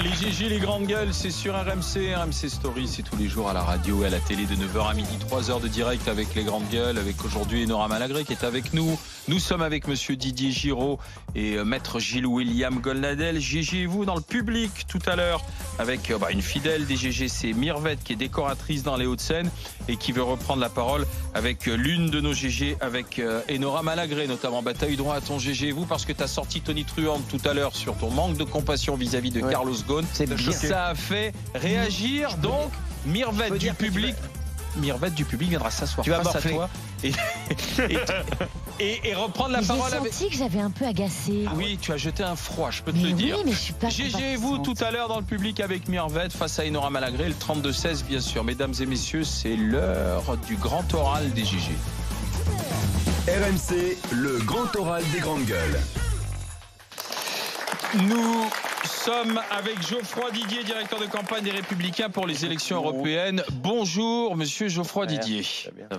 Les GG, les grandes gueules, c'est sur RMC. RMC Story, c'est tous les jours à la radio et à la télé de 9h à midi, 3 heures de direct avec les grandes gueules, avec aujourd'hui Enora Malagré qui est avec nous. Nous sommes avec monsieur Didier Giraud et maître Gilles-William Goldnadel. GG et vous dans le public tout à l'heure avec une fidèle des GG, c'est Mirvette qui est décoratrice dans les Hauts-de-Seine et qui veut reprendre la parole avec l'une de nos GG, avec Enora Malagré notamment. T'as eu droit à ton GG et vous parce que t'as sorti Tony Truant tout à l'heure sur ton manque de compassion vis-à-vis de Carlos Ghosn. Ça a fait réagir donc Mirvette du public. Mirvette du public viendra s'asseoir face à toi et reprendre la parole. J'ai senti que j'avais un peu agacé. Oui, tu as jeté un froid, je peux te le dire. Oui, mais je suis pas GG et vous tout à l'heure dans le public avec Mirvette face à Enora Malagré, le 32-16 bien sûr. Mesdames et messieurs, c'est l'heure du grand oral des GG. RMC, le grand oral des grandes gueules. Nous sommes avec Geoffroy Didier, directeur de campagne des Républicains pour les élections européennes. Bonjour, monsieur Geoffroy Didier.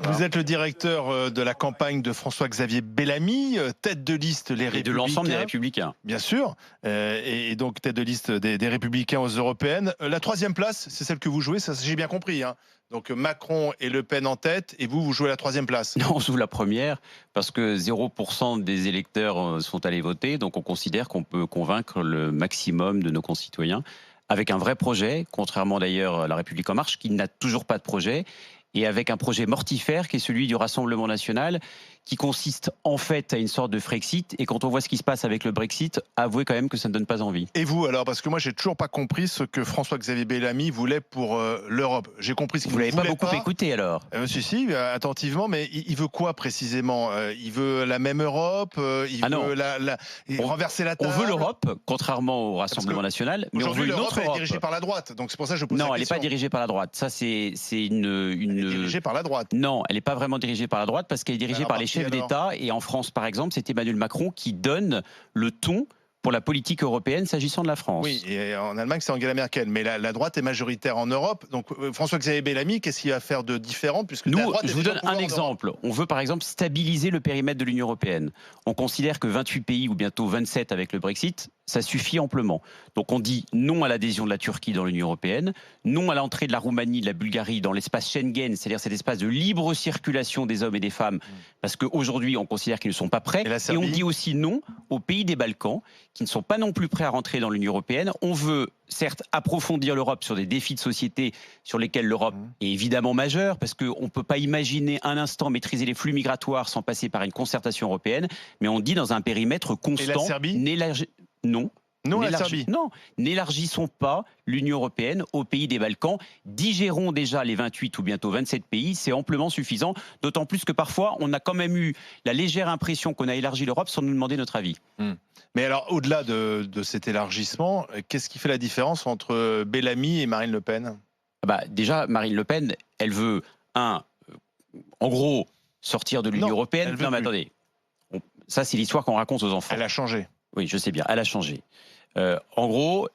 Vous êtes le directeur de la campagne de François-Xavier Bellamy, tête de liste les Républicains. Et de l'ensemble des Républicains. Bien sûr, et donc tête de liste des Républicains aux Européennes. La troisième place, c'est celle que vous jouez, ça j'ai bien compris, hein. Donc Macron et Le Pen en tête, et vous jouez la troisième place. Non, on joue la première, parce que 0% des électeurs sont allés voter, donc on considère qu'on peut convaincre le maximum de nos concitoyens, avec un vrai projet, contrairement d'ailleurs à La République En Marche, qui n'a toujours pas de projet, et avec un projet mortifère qui est celui du Rassemblement National, qui consiste en fait à une sorte de Frexit, et quand on voit ce qui se passe avec le Brexit, avouez quand même que ça ne donne pas envie. Et vous alors, parce que moi j'ai toujours pas compris ce que François-Xavier Bellamy voulait pour l'Europe. J'ai compris ce qu'il voulait. Vous l'avez pas beaucoup écouté alors Si, attentivement, mais il veut quoi précisément? Il veut la même Europe, il veut renverser la table. On veut l'Europe, contrairement au Rassemblement National, mais on veut une autre Europe. Est dirigée par la droite, donc c'est pour ça que je pose la question. Non, elle n'est pas dirigée par la droite. Ça, c'est une... Elle est dirigée par la droite. Non, elle n'est pas vraiment dirigée par la droite parce qu'elle est dirigée par les chefs d'État. Et en France, par exemple, c'est Emmanuel Macron qui donne le ton pour la politique européenne s'agissant de la France. Oui, et en Allemagne, c'est Angela Merkel. Mais la droite est majoritaire en Europe. Donc François-Xavier Bellamy, qu'est-ce qu'il va faire de différent puisque Nous, je vous donne un exemple. On veut par exemple stabiliser le périmètre de l'Union européenne. On considère que 28 pays, ou bientôt 27 avec le Brexit, ça suffit amplement. Donc on dit non à l'adhésion de la Turquie dans l'Union européenne, non à l'entrée de la Roumanie, de la Bulgarie dans l'espace Schengen, c'est-à-dire cet espace de libre circulation des hommes et des femmes, parce qu'aujourd'hui on considère qu'ils ne sont pas prêts. Et on dit aussi non aux pays des Balkans, qui ne sont pas non plus prêts à rentrer dans l'Union européenne. On veut certes approfondir l'Europe sur des défis de société sur lesquels l'Europe est évidemment majeure, parce qu'on ne peut pas imaginer un instant maîtriser les flux migratoires sans passer par une concertation européenne, mais on dit dans un périmètre constant. Et la Serbie ? Non. Non, la Serbie. Non, n'élargissons pas l'Union européenne aux pays des Balkans. Digérons déjà les 28 ou bientôt 27 pays, c'est amplement suffisant. D'autant plus que parfois, on a quand même eu la légère impression qu'on a élargi l'Europe sans nous demander notre avis. Mais alors, au-delà de cet élargissement, qu'est-ce qui fait la différence entre Bellamy et Marine Le Pen ? Déjà, Marine Le Pen, elle veut, en gros, sortir de l'Union européenne. Non, mais attendez. Ça, c'est l'histoire qu'on raconte aux enfants. Elle a changé. Oui, je sais bien, elle a changé. En gros,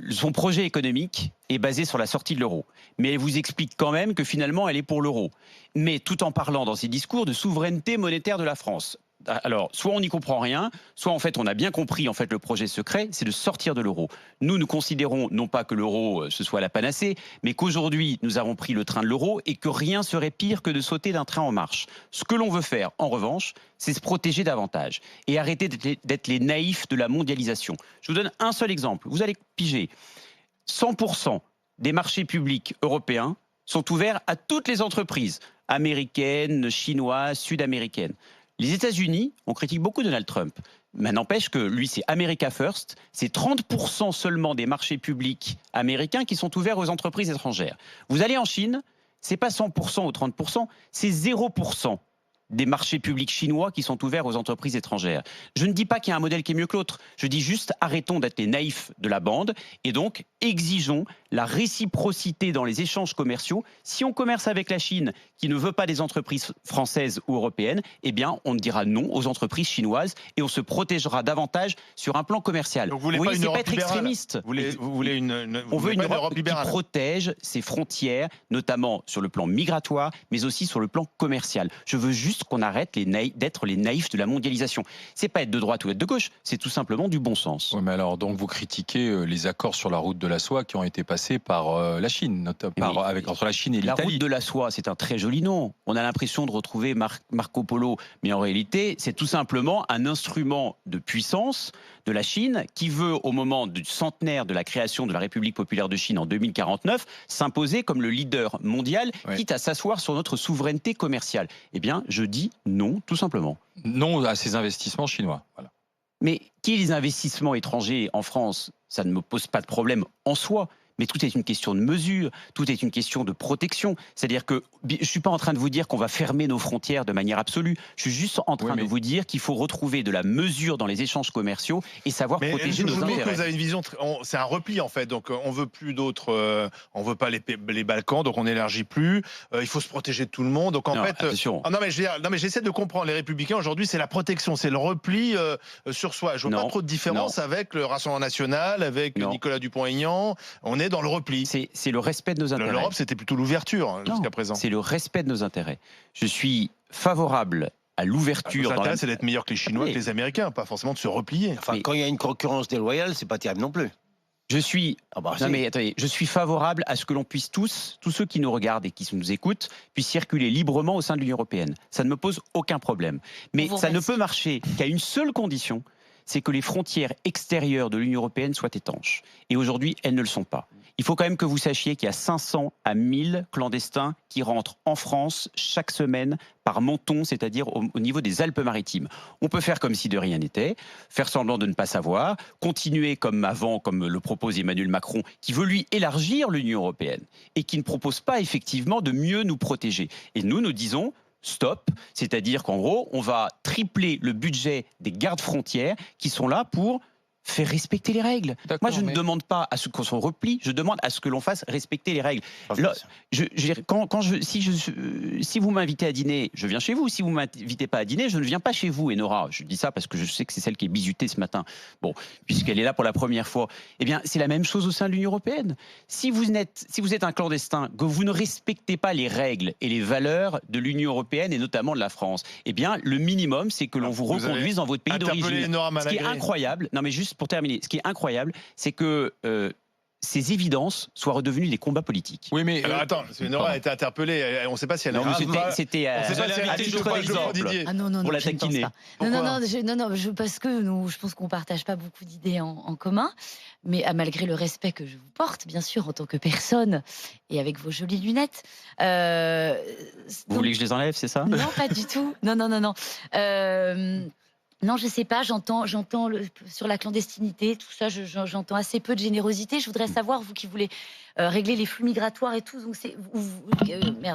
son projet économique est basé sur la sortie de l'euro. Mais elle vous explique quand même que finalement, elle est pour l'euro. Mais tout en parlant dans ses discours de souveraineté monétaire de la France. Alors, soit on n'y comprend rien, soit en fait on a bien compris en fait le projet secret, c'est de sortir de l'euro. Nous considérons non pas que l'euro ce soit la panacée, mais qu'aujourd'hui nous avons pris le train de l'euro et que rien serait pire que de sauter d'un train en marche. Ce que l'on veut faire, en revanche, c'est se protéger davantage et arrêter d'être les naïfs de la mondialisation. Je vous donne un seul exemple. Vous allez piger. 100% des marchés publics européens sont ouverts à toutes les entreprises américaines, chinoises, sud-américaines. Les États-Unis, on critique beaucoup Donald Trump, mais n'empêche que lui, c'est America First. C'est 30% seulement des marchés publics américains qui sont ouverts aux entreprises étrangères. Vous allez en Chine, c'est pas 100% ou 30%, c'est 0% des marchés publics chinois qui sont ouverts aux entreprises étrangères. Je ne dis pas qu'il y a un modèle qui est mieux que l'autre. Je dis juste arrêtons d'être les naïfs de la bande et donc exigeons la réciprocité dans les échanges commerciaux. Si on commerce avec la Chine qui ne veut pas des entreprises françaises ou européennes, eh bien on dira non aux entreprises chinoises et on se protégera davantage sur un plan commercial. Donc vous voulez pas une Europe être extrémiste. Vous voulez on veut une Europe qui libérale protège ses frontières, notamment sur le plan migratoire, mais aussi sur le plan commercial. Je veux juste juste qu'on arrête d'être les naïfs de la mondialisation. C'est pas être de droite ou être de gauche, c'est tout simplement du bon sens. Oui, mais alors, donc vous critiquez les accords sur la route de la soie qui ont été passés par la Chine, entre la Chine et La l'Italie. route de la soie, c'est un très joli nom. On a l'impression de retrouver Marco Polo, mais en réalité, c'est tout simplement un instrument de puissance de la Chine qui veut, au moment du centenaire de la création de la République populaire de Chine en 2049, s'imposer comme le leader mondial, quitte à s'asseoir sur notre souveraineté commerciale. Eh bien, je dis non, tout simplement. Non à ces investissements chinois. Voilà. Mais qu'il y ait des investissements étrangers en France, ça ne me pose pas de problème en soi. Mais tout est une question de mesure, tout est une question de protection. C'est-à-dire que je ne suis pas en train de vous dire qu'on va fermer nos frontières de manière absolue. Je suis juste en train de vous dire qu'il faut retrouver de la mesure dans les échanges commerciaux et savoir protéger nos intérêts. Vous avez une vision, c'est un repli en fait. Donc on veut plus d'autres, on veut pas les Balkans, donc on n'élargit plus. Il faut se protéger de tout le monde. Donc en fait, attention. non mais j'essaie de comprendre. Les Républicains aujourd'hui, c'est la protection, c'est le repli sur soi. Je vois pas trop de différence avec le Rassemblement national, avec Nicolas Dupont-Aignan. On est dans le repli. C'est le respect de nos intérêts. L'Europe, c'était plutôt l'ouverture jusqu'à présent. C'est le respect de nos intérêts. Je suis favorable à l'ouverture. L'intérêt, c'est d'être meilleur que les Chinois, que les Américains, pas forcément de se replier. Enfin, quand il y a une concurrence déloyale, c'est pas terrible non plus. Je suis, je suis favorable à ce que l'on puisse tous ceux qui nous regardent et qui nous écoutent, puissent circuler librement au sein de l'Union européenne. Ça ne me pose aucun problème. Mais ça ne peut marcher qu'à une seule condition, c'est que les frontières extérieures de l'Union européenne soient étanches. Et aujourd'hui, elles ne le sont pas. Il faut quand même que vous sachiez qu'il y a 500 à 1000 clandestins qui rentrent en France chaque semaine par Menton, c'est-à-dire au niveau des Alpes-Maritimes. On peut faire comme si de rien n'était, faire semblant de ne pas savoir, continuer comme avant, comme le propose Emmanuel Macron, qui veut lui élargir l'Union européenne et qui ne propose pas effectivement de mieux nous protéger. Et nous disons stop, c'est-à-dire qu'en gros, on va tripler le budget des gardes-frontières qui sont là pour faire respecter les règles. Moi, je ne demande pas à ce qu'on se replie, je demande à ce que l'on fasse respecter les règles. Là, si vous m'invitez à dîner, je viens chez vous. Si vous ne m'invitez pas à dîner, je ne viens pas chez vous. Et Nora, je dis ça parce que je sais que c'est celle qui est bizutée ce matin. Bon, puisqu'elle est là pour la première fois. Eh bien, c'est la même chose au sein de l'Union européenne. Si vous êtes un clandestin, que vous ne respectez pas les règles et les valeurs de l'Union européenne et notamment de la France, eh bien, le minimum, c'est que l'on vous reconduise dans votre pays d'origine. Ce qui est incroyable. Non, mais juste pour terminer, ce qui est incroyable, c'est que ces évidences soient redevenues des combats politiques. Oui, mais alors attends, Nora a été interpellée. On ne sait pas si elle a. C'était à titre d'exemple. Ah non, pour la taquiner. Non, parce que je pense qu'on ne partage pas beaucoup d'idées en commun, mais malgré le respect que je vous porte, bien sûr, en tant que personne et avec vos jolies lunettes. Vous voulez que je les enlève, c'est ça? Non, pas du tout. Non. Non, je sais pas, j'entends sur la clandestinité, tout ça, j'entends assez peu de générosité. Je voudrais savoir, vous qui voulez régler les flux migratoires et tout, donc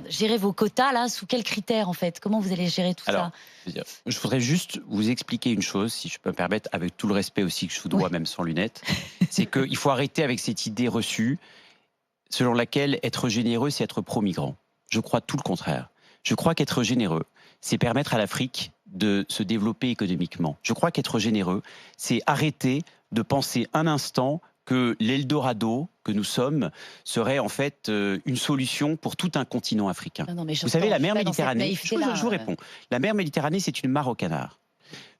gérer vos quotas, là, sous quels critères, en fait? Comment vous allez gérer tout ça? Je voudrais juste vous expliquer une chose, si je peux me permettre, avec tout le respect aussi que je vous dois, même sans lunettes. C'est qu'il faut arrêter avec cette idée reçue selon laquelle être généreux, c'est être pro-migrant. Je crois tout le contraire. Je crois qu'être généreux, c'est permettre à l'Afrique de se développer économiquement. Je crois qu'être généreux, c'est arrêter de penser un instant que l'Eldorado que nous sommes serait en fait une solution pour tout un continent africain. Vous savez, la mer Méditerranée, je vous réponds, la mer Méditerranée, c'est une mare au canard.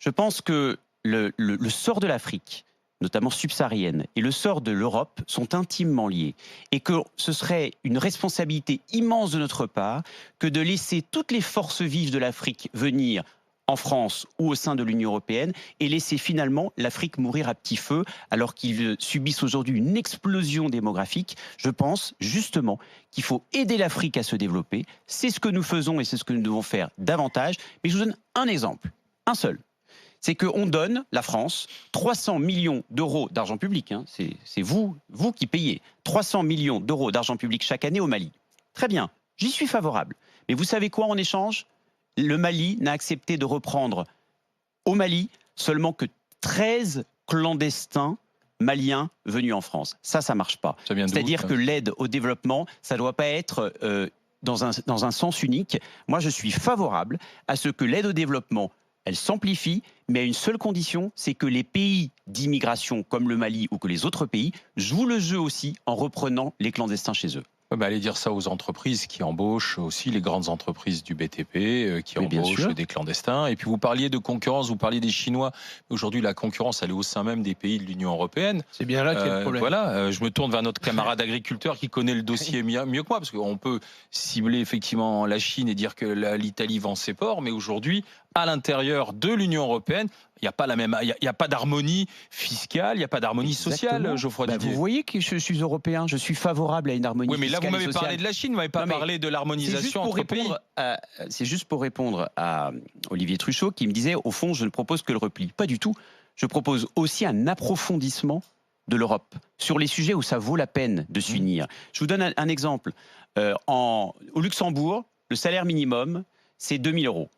Je pense que le sort de l'Afrique, notamment subsaharienne, et le sort de l'Europe sont intimement liés. Et que ce serait une responsabilité immense de notre part que de laisser toutes les forces vives de l'Afrique venir en France ou au sein de l'Union européenne et laisser finalement l'Afrique mourir à petit feu alors qu'ils subissent aujourd'hui une explosion démographique. Je pense justement qu'il faut aider l'Afrique à se développer. C'est ce que nous faisons et c'est ce que nous devons faire davantage. Mais je vous donne un exemple, un seul. C'est qu'on donne, la France, 300 millions d'euros d'argent public. Hein, c'est vous qui payez 300 millions d'euros d'argent public chaque année au Mali. Très bien, j'y suis favorable. Mais vous savez quoi en échange? Le Mali n'a accepté de reprendre au Mali seulement que 13 clandestins maliens venus en France. Ça marche pas. C'est-à-dire que l'aide au développement, ça ne doit pas être dans un sens unique. Moi, je suis favorable à ce que l'aide au développement, elle s'amplifie, mais à une seule condition, c'est que les pays d'immigration comme le Mali ou que les autres pays jouent le jeu aussi en reprenant les clandestins chez eux. Ouais, bah, allez dire ça aux entreprises qui embauchent aussi, les grandes entreprises du BTP, qui Oui, bien embauchent sûr. des clandestins. Et puis vous parliez de concurrence, vous parliez des Chinois. Aujourd'hui, la concurrence, elle est au sein même des pays de l'Union européenne. C'est bien là qu'il y a le problème. Voilà, je me tourne vers notre camarade agriculteur qui connaît le dossier mieux que moi, parce qu'on peut cibler effectivement la Chine et dire que l'Italie vend ses porcs, mais aujourd'hui, à l'intérieur de l'Union européenne, il n'y a pas la même, il y a pas d'harmonie fiscale, il n'y a pas d'harmonie sociale, Exactement. Geoffroy Bah, Didier. vous voyez que je suis européen, je suis favorable à une harmonie Oui, mais là, fiscale vous et m'avez sociale. parlé de la Chine, vous m'avez pas Non, mais parlé de C'est juste l'harmonisation pour entre pays. c'est juste pour répondre à Olivier Truchot qui me disait, au fond, je ne propose que le repli. Pas du tout. Je propose aussi un approfondissement de l'Europe sur les sujets où ça vaut la peine de s'unir. Je vous donne un exemple. Au Luxembourg, le salaire minimum, c'est 2 000 euros.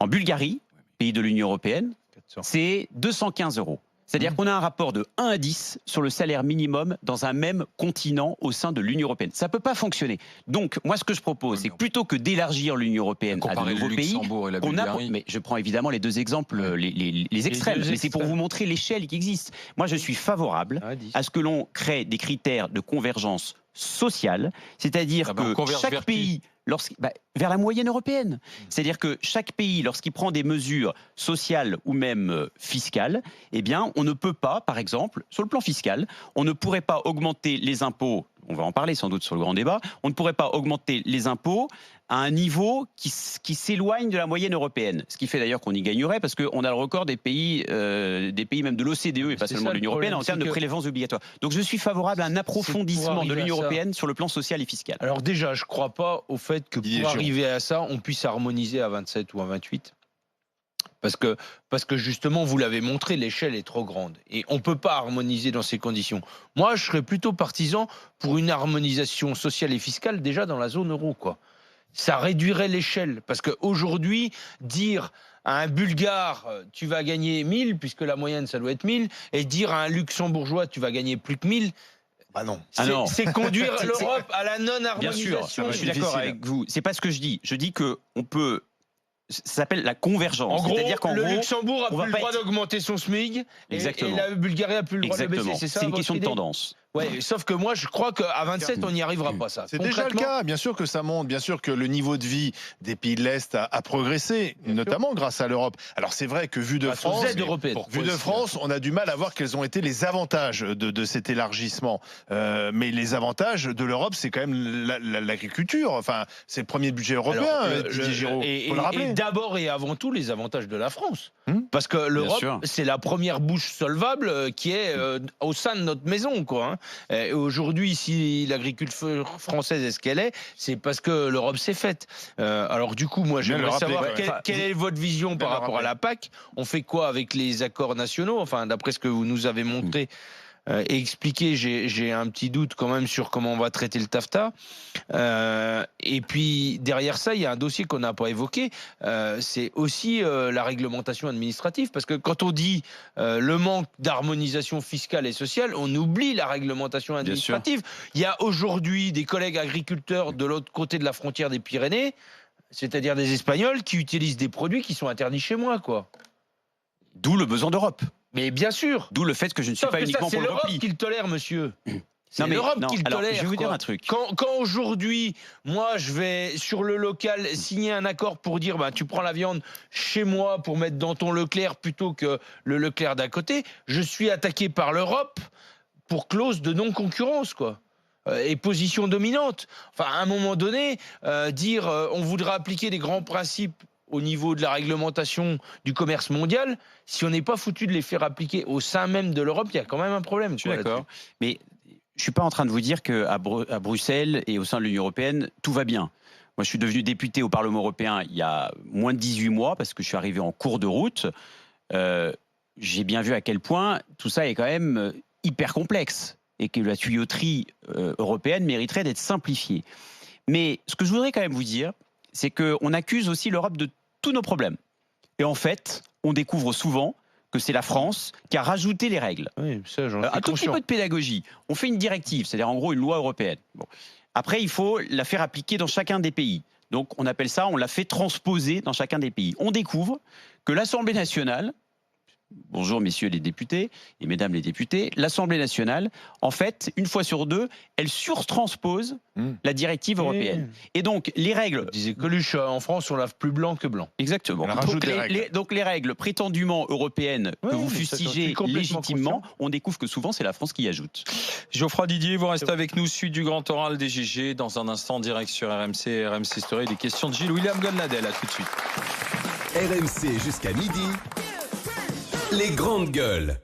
En Bulgarie, pays de l'Union européenne, 400. c'est 215 euros. C'est-à-dire qu'on a un rapport de 1 à 10 sur le salaire minimum dans un même continent au sein de l'Union européenne. Ça ne peut pas fonctionner. Donc, moi, ce que je propose, c'est que plutôt que d'élargir l'Union européenne à de Comparer le nouveaux pays, Luxembourg et la qu'on a, Bulgarie. mais je prends évidemment les deux exemples, les extrêmes, deux mais c'est pour extrêmes. vous montrer l'échelle qui existe. Moi, je suis favorable Ah, 10. à ce que l'on crée des critères de convergence sociale, c'est-à-dire Ah ben, on que converge vers chaque qui pays, vers la moyenne européenne, c'est-à-dire que chaque pays, lorsqu'il prend des mesures sociales ou même fiscales, eh bien, on ne peut pas, par exemple, sur le plan fiscal, on ne pourrait pas augmenter les impôts. On va en parler sans doute sur le grand débat. On ne pourrait pas augmenter les impôts à un niveau qui s'éloigne de la moyenne européenne. Ce qui fait d'ailleurs qu'on y gagnerait parce qu'on a le record des pays même de l'OCDE et pas C'est seulement ça, de l'Union le européenne en problème, termes c'est de que- prélèvements obligatoires. Donc je suis favorable à un approfondissement de arriver l'Union à ça- européenne sur le plan social et fiscal. Alors déjà, je ne crois pas au fait que Didier pour Giraud. arriver à ça, on puisse harmoniser à 27 ou à 28. Parce que justement, vous l'avez montré, l'échelle est trop grande. Et on ne peut pas harmoniser dans ces conditions. Moi, je serais plutôt partisan pour une harmonisation sociale et fiscale déjà dans la zone euro, quoi. Ça réduirait l'échelle. Parce qu'aujourd'hui, dire à un Bulgare, tu vas gagner 1000, puisque la moyenne, ça doit être 1000, et dire à un Luxembourgeois, tu vas gagner plus que 1000, Bah non. Ah non. c'est conduire C'est- l'Europe à la Bien non-harmonisation. sûr, je suis d'accord difficile. avec vous. C'est pas ce que je dis. Je dis que on peut. Ça s'appelle la convergence. En gros, C'est-à-dire qu'en le gros, Luxembourg on a va plus le pas droit être- d'augmenter son SMIC et Exactement. la Bulgarie a plus le droit de le exactement. baisser. C'est ça C'est une votre question de idée tendance. Ouais, sauf que moi, je crois qu'à 27, on n'y arrivera pas, ça. C'est déjà le Concrètement, cas, bien sûr que ça monte, bien sûr que le niveau de vie des pays de l'Est a progressé, Bien notamment grâce à l'Europe. Alors c'est vrai que vu de grâce aux France, aides européennes. vu de France, on a du mal à voir quels ont été les avantages de cet élargissement. Mais les avantages de l'Europe, c'est quand même l'agriculture. Enfin, c'est le premier budget européen, Alors, Didier Giraud. Et, Faut le rappeler. et d'abord et avant tout, les avantages de la France. Hmm. Parce que sûr. l'Europe, c'est la première bouche solvable qui est au sein de notre maison, quoi. Hein. Et aujourd'hui, si l'agriculture française est ce qu'elle est, c'est parce que l'Europe s'est faite. Alors du coup, moi, Bien le j'aimerais rappeler, savoir quand même. quelle est votre vision par Bien le rapport à la PAC. On fait quoi avec les accords nationaux? Enfin, d'après ce que vous nous avez montré et expliqué, j'ai un petit doute quand même sur comment on va traiter le TAFTA. Et puis, derrière ça, il y a un dossier qu'on n'a pas évoqué. C'est aussi la réglementation administrative. Parce que quand on dit le manque d'harmonisation fiscale et sociale, on oublie la réglementation administrative. Il y a aujourd'hui des collègues agriculteurs de l'autre côté de la frontière des Pyrénées, c'est-à-dire des Espagnols, qui utilisent des produits qui sont interdits chez moi, quoi. D'où le besoin d'Europe. Mais bien sûr. D'où le fait que je ne suis Sauf pas que ça, uniquement c'est pour le l'Europe repli. qui le tolère, monsieur. C'est Non, mais- l'Europe non, qui le alors, tolère. je vais vous dire quoi. un truc. Quand aujourd'hui, moi, je vais sur le local signer un accord pour dire, bah, tu prends la viande chez moi pour mettre dans ton Leclerc plutôt que le Leclerc d'à côté, je suis attaqué par l'Europe pour clause de non-concurrence, quoi. Et position dominante. Enfin, à un moment donné, dire on voudra appliquer des grands principes au niveau de la réglementation du commerce mondial, si on n'est pas foutu de les faire appliquer au sein même de l'Europe, il y a quand même un problème. Je suis d'accord. Mais je suis pas en train de vous dire qu'à Bruxelles et au sein de l'Union européenne, tout va bien. Moi, je suis devenu député au Parlement européen il y a moins de 18 mois parce que je suis arrivé en cours de route. J'ai bien vu à quel point tout ça est quand même hyper complexe et que la tuyauterie européenne mériterait d'être simplifiée. Mais ce que je voudrais quand même vous dire, c'est qu'on accuse aussi l'Europe de tous nos problèmes. Et en fait, on découvre souvent que c'est la France qui a rajouté les règles. Oui, ça, j'en Un suis tout petit conscient. peu de pédagogie. On fait une directive, c'est-à-dire en gros une loi européenne. Bon. Après, il faut la faire appliquer dans chacun des pays. Donc on appelle ça, on l'a fait transposer dans chacun des pays. On découvre que l'Assemblée nationale, bonjour messieurs les députés et mesdames les députés, l'Assemblée nationale, en fait, une fois sur deux, elle surtranspose la directive européenne. Et donc, les règles... Je disais Coluche, en France, on lave plus blanc que blanc. Exactement. Elle rajoute des règles. Donc les règles prétendument européennes que vous mais ça, j'en suis fustigez complètement légitimement, on découvre que souvent c'est la France qui ajoute. Geoffroy Didier, vous restez avec nous, suite du grand oral des GG. Dans un instant, direct sur RMC, RMC Story, des questions de Gilles William Goldnadel. À tout de suite. RMC jusqu'à midi. Les grandes gueules.